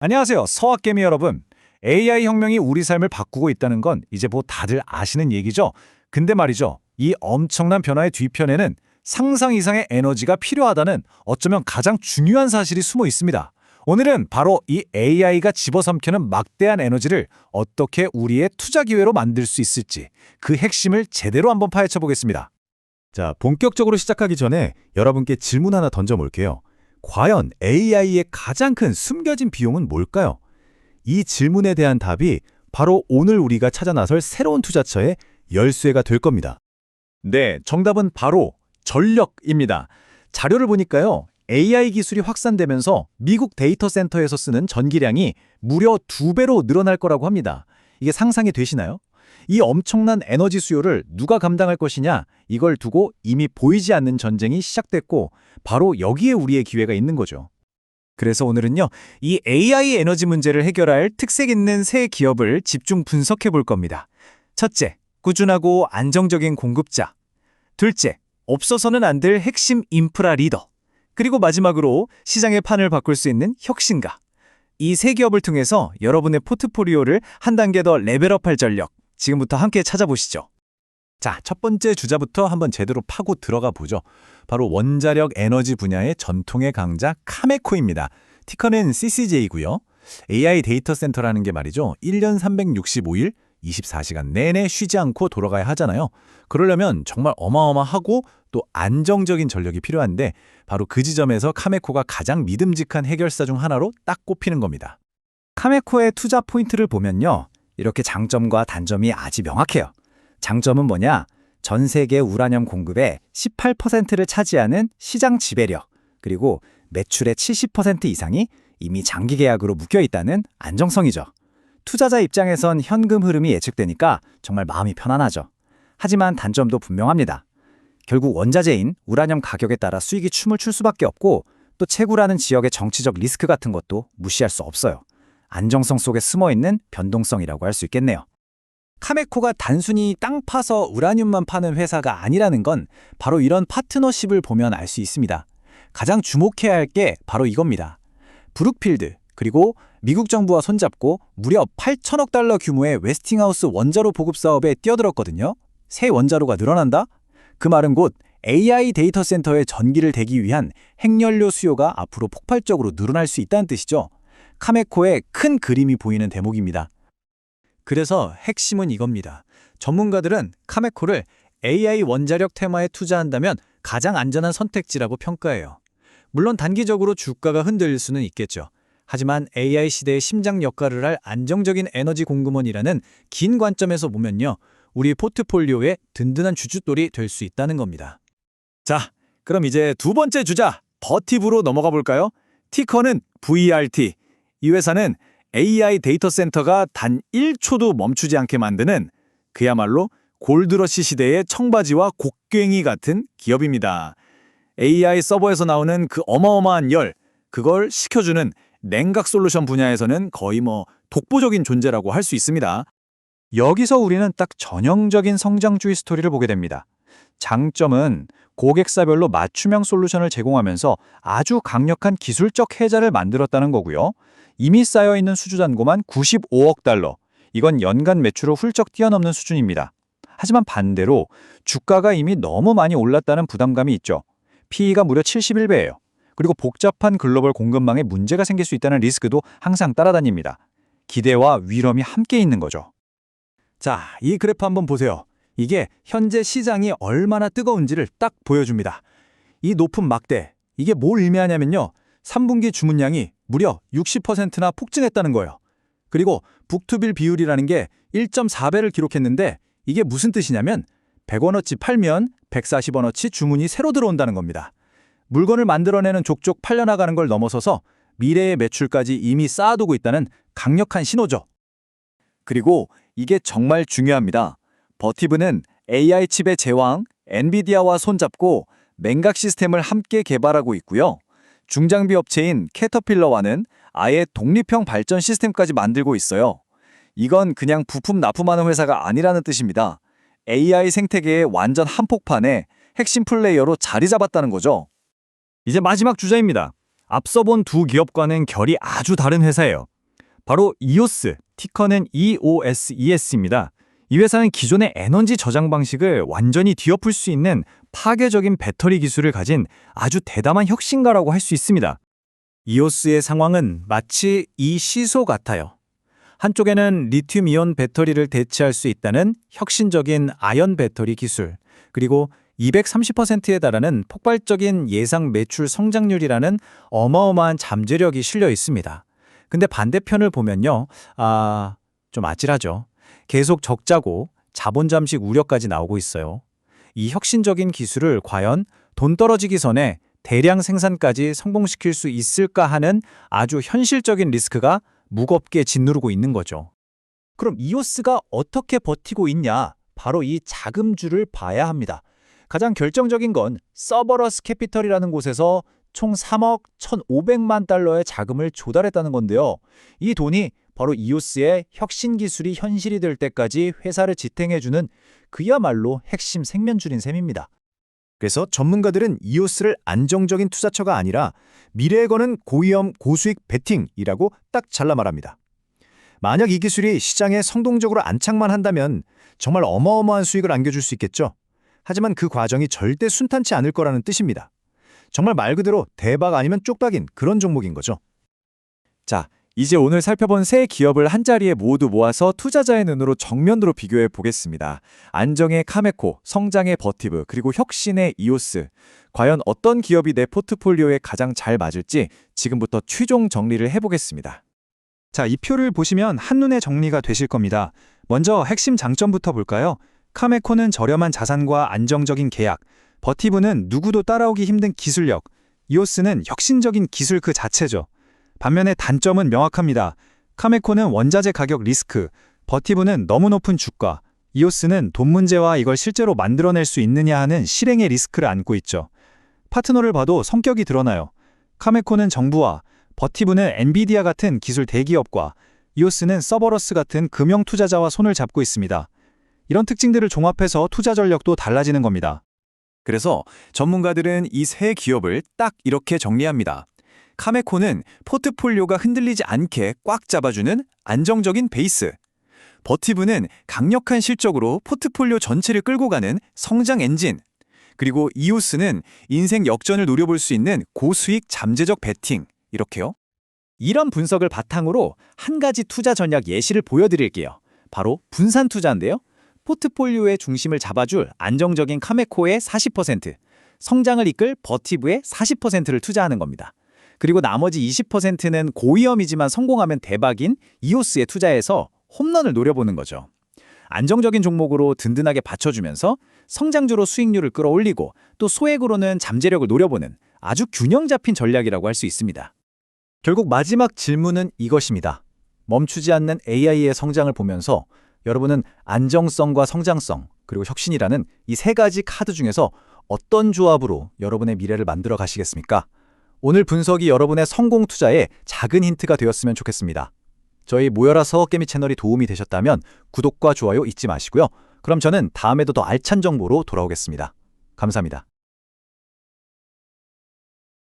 안녕하세요. 서학개미 여러분. AI 혁명이 우리 삶을 바꾸고 있다는 건 이제 뭐 다들 아시는 얘기죠? 근데 말이죠. 이 엄청난 변화의 뒤편에는 상상 이상의 에너지가 필요하다는 어쩌면 가장 중요한 사실이 숨어 있습니다. 오늘은 바로 이 AI가 집어삼켜는 막대한 에너지를 어떻게 우리의 투자 기회로 만들 수 있을지 그 핵심을 제대로 한번 파헤쳐 보겠습니다. 자, 본격적으로 시작하기 전에 여러분께 질문 하나 던져볼게요. 과연 AI의 가장 큰 숨겨진 비용은 뭘까요? 이 질문에 대한 답이 바로 오늘 우리가 찾아 나설 새로운 투자처의 열쇠가 될 겁니다. 네, 정답은 바로 전력입니다. 자료를 보니까요. AI 기술이 확산되면서 미국 데이터 센터에서 쓰는 전기량이 무려 2배로 늘어날 거라고 합니다. 이게 상상이 되시나요? 이 엄청난 에너지 수요를 누가 감당할 것이냐, 이걸 두고 이미 보이지 않는 전쟁이 시작됐고 바로 여기에 우리의 기회가 있는 거죠. 그래서 오늘은요, 이 AI 에너지 문제를 해결할 특색 있는 세 기업을 집중 분석해 볼 겁니다. 첫째, 꾸준하고 안정적인 공급자. 둘째, 없어서는 안 될 핵심 인프라 리더. 그리고 마지막으로 시장의 판을 바꿀 수 있는 혁신가. 이 세 기업을 통해서 여러분의 포트폴리오를 한 단계 더 레벨업할 전력, 지금부터 함께 찾아보시죠. 자, 첫 번째 주자부터 한번 제대로 파고 들어가 보죠. 바로 원자력 에너지 분야의 전통의 강자 카메코입니다. 티커는 CCJ고요. AI 데이터 센터라는 게 말이죠. 1년 365일 24시간 내내 쉬지 않고 돌아가야 하잖아요. 그러려면 정말 어마어마하고 또 안정적인 전력이 필요한데 바로 그 지점에서 카메코가 가장 믿음직한 해결사 중 하나로 딱 꼽히는 겁니다. 카메코의 투자 포인트를 보면요. 이렇게 장점과 단점이 아주 명확해요. 장점은 뭐냐? 전 세계 우라늄 공급의 18%를 차지하는 시장 지배력, 그리고 매출의 70% 이상이 이미 장기 계약으로 묶여 있다는 안정성이죠. 투자자 입장에선 현금 흐름이 예측되니까 정말 마음이 편안하죠. 하지만 단점도 분명합니다. 결국 원자재인 우라늄 가격에 따라 수익이 춤을 출 수밖에 없고 또 채굴하는 지역의 정치적 리스크 같은 것도 무시할 수 없어요. 안정성 속에 숨어있는 변동성이라고 할 수 있겠네요. 카메코가 단순히 땅 파서 우라늄만 파는 회사가 아니라는 건 바로 이런 파트너십을 보면 알 수 있습니다. 가장 주목해야 할 게 바로 이겁니다. 브룩필드, 그리고 미국 정부와 손잡고 무려 8천억 달러 규모의 웨스팅하우스 원자로 보급 사업에 뛰어들었거든요. 새 원자로가 늘어난다? 그 말은 곧 AI 데이터 센터의 전기를 대기 위한 핵연료 수요가 앞으로 폭발적으로 늘어날 수 있다는 뜻이죠. 카메코의 큰 그림이 보이는 대목입니다. 그래서 핵심은 이겁니다. 전문가들은 카메코를 AI 원자력 테마에 투자한다면 가장 안전한 선택지라고 평가해요. 물론 단기적으로 주가가 흔들릴 수는 있겠죠. 하지만 AI 시대의 심장 역할을 할 안정적인 에너지 공급원이라는 긴 관점에서 보면요. 우리 포트폴리오의 든든한 주춧돌이 될 수 있다는 겁니다. 자, 그럼 이제 두 번째 주자, 버티브로 넘어가 볼까요? 티커는 VRT. 이 회사는 AI 데이터 센터가 단 1초도 멈추지 않게 만드는 그야말로 골드러시 시대의 청바지와 곡괭이 같은 기업입니다. AI 서버에서 나오는 그 어마어마한 열, 그걸 식혀주는 냉각 솔루션 분야에서는 거의 독보적인 존재라고 할 수 있습니다. 여기서 우리는 딱 전형적인 성장주의 스토리를 보게 됩니다. 장점은 고객사별로 맞춤형 솔루션을 제공하면서 아주 강력한 기술적 해자를 만들었다는 거고요. 이미 쌓여있는 수주 잔고만 95억 달러. 이건 연간 매출을 훌쩍 뛰어넘는 수준입니다. 하지만 반대로 주가가 이미 너무 많이 올랐다는 부담감이 있죠. PE가 무려 71배예요. 그리고 복잡한 글로벌 공급망에 문제가 생길 수 있다는 리스크도 항상 따라다닙니다. 기대와 위험이 함께 있는 거죠. 자, 이 그래프 한번 보세요. 이게 현재 시장이 얼마나 뜨거운지를 딱 보여줍니다. 이 높은 막대, 이게 뭘 의미하냐면요. 3분기 주문량이 무려 60%나 폭증했다는 거예요. 그리고 북투빌 비율이라는 게 1.4배를 기록했는데 이게 무슨 뜻이냐면 100원어치 팔면 140원어치 주문이 새로 들어온다는 겁니다. 물건을 만들어내는 족족 팔려나가는 걸 넘어서서 미래의 매출까지 이미 쌓아두고 있다는 강력한 신호죠. 그리고 이게 정말 중요합니다. 버티브는 AI 칩의 제왕 엔비디아와 손잡고 맹각 시스템을 함께 개발하고 있고요. 중장비 업체인 캐터필러와는 아예 독립형 발전 시스템까지 만들고 있어요. 이건 그냥 부품 납품하는 회사가 아니라는 뜻입니다. AI 생태계의 완전 한복판에 핵심 플레이어로 자리 잡았다는 거죠. 이제 마지막 주자입니다. 앞서 본 두 기업과는 결이 아주 다른 회사예요. 바로 이오스, 티커는 EOSES입니다. 이 회사는 기존의 에너지 저장 방식을 완전히 뒤엎을 수 있는 파괴적인 배터리 기술을 가진 아주 대담한 혁신가라고 할 수 있습니다. 이오스의 상황은 마치 이 시소 같아요. 한쪽에는 리튬이온 배터리를 대체할 수 있다는 혁신적인 아연 배터리 기술, 그리고 230%에 달하는 폭발적인 예상 매출 성장률이라는 어마어마한 잠재력이 실려 있습니다. 근데 반대편을 보면요, 좀 아찔하죠. 계속 적자고 자본 잠식 우려까지 나오고 있어요. 이 혁신적인 기술을 과연 돈 떨어지기 전에 대량 생산까지 성공시킬 수 있을까 하는 아주 현실적인 리스크가 무겁게 짓누르고 있는 거죠. 그럼 이오스가 어떻게 버티고 있냐? 바로 이 자금줄을 봐야 합니다. 가장 결정적인 건 서버러스 캐피털이라는 곳에서 총 3억 1,500만 달러의 자금을 조달했다는 건데요. 이 돈이 바로 이오스의 혁신 기술이 현실이 될 때까지 회사를 지탱해주는 그야말로 핵심 생면줄인 셈입니다. 그래서 전문가들은 이오스를 안정적인 투자처가 아니라 미래에 거는 고위험 고수익 베팅이라고 딱 잘라 말합니다. 만약 이 기술이 시장에 성공적으로 안착만 한다면 정말 어마어마한 수익을 안겨줄 수 있겠죠. 하지만 그 과정이 절대 순탄치 않을 거라는 뜻입니다. 정말 말 그대로 대박 아니면 쪽박인 그런 종목인 거죠. 자, 이제 오늘 살펴본 세 기업을 한자리에 모두 모아서 투자자의 눈으로 정면으로 비교해 보겠습니다. 안정의 카메코, 성장의 버티브, 그리고 혁신의 이오스. 과연 어떤 기업이 내 포트폴리오에 가장 잘 맞을지 지금부터 최종 정리를 해보겠습니다. 자, 이 표를 보시면 한눈에 정리가 되실 겁니다. 먼저 핵심 장점부터 볼까요? 카메코는 저렴한 자산과 안정적인 계약, 버티브는 누구도 따라오기 힘든 기술력, 이오스는 혁신적인 기술 그 자체죠. 반면에 단점은 명확합니다. 카메코는 원자재 가격 리스크, 버티브는 너무 높은 주가, 이오스는 돈 문제와 이걸 실제로 만들어낼 수 있느냐 하는 실행의 리스크를 안고 있죠. 파트너를 봐도 성격이 드러나요. 카메코는 정부와, 버티브는 엔비디아 같은 기술 대기업과, 이오스는 서버러스 같은 금융 투자자와 손을 잡고 있습니다. 이런 특징들을 종합해서 투자 전략도 달라지는 겁니다. 그래서 전문가들은 이 세 기업을 딱 이렇게 정리합니다. 카메코는 포트폴리오가 흔들리지 않게 꽉 잡아주는 안정적인 베이스. 버티브는 강력한 실적으로 포트폴리오 전체를 끌고 가는 성장 엔진. 그리고 이오스는 인생 역전을 노려볼 수 있는 고수익 잠재적 베팅. 이렇게요. 이런 분석을 바탕으로 한 가지 투자 전략 예시를 보여드릴게요. 바로 분산 투자인데요. 포트폴리오의 중심을 잡아줄 안정적인 카메코의 40%, 성장을 이끌 버티브의 40%를 투자하는 겁니다. 그리고 나머지 20%는 고위험이지만 성공하면 대박인 이오스에 투자해서 홈런을 노려보는 거죠. 안정적인 종목으로 든든하게 받쳐주면서 성장주로 수익률을 끌어올리고 또 소액으로는 잠재력을 노려보는 아주 균형 잡힌 전략이라고 할 수 있습니다. 결국 마지막 질문은 이것입니다. 멈추지 않는 AI의 성장을 보면서 여러분은 안정성과 성장성 그리고 혁신이라는 이 세 가지 카드 중에서 어떤 조합으로 여러분의 미래를 만들어 가시겠습니까? 오늘 분석이 여러분의 성공 투자에 작은 힌트가 되었으면 좋겠습니다. 저희 모여라 서학개미 채널이 도움이 되셨다면 구독과 좋아요 잊지 마시고요. 그럼 저는 다음에도 더 알찬 정보로 돌아오겠습니다. 감사합니다.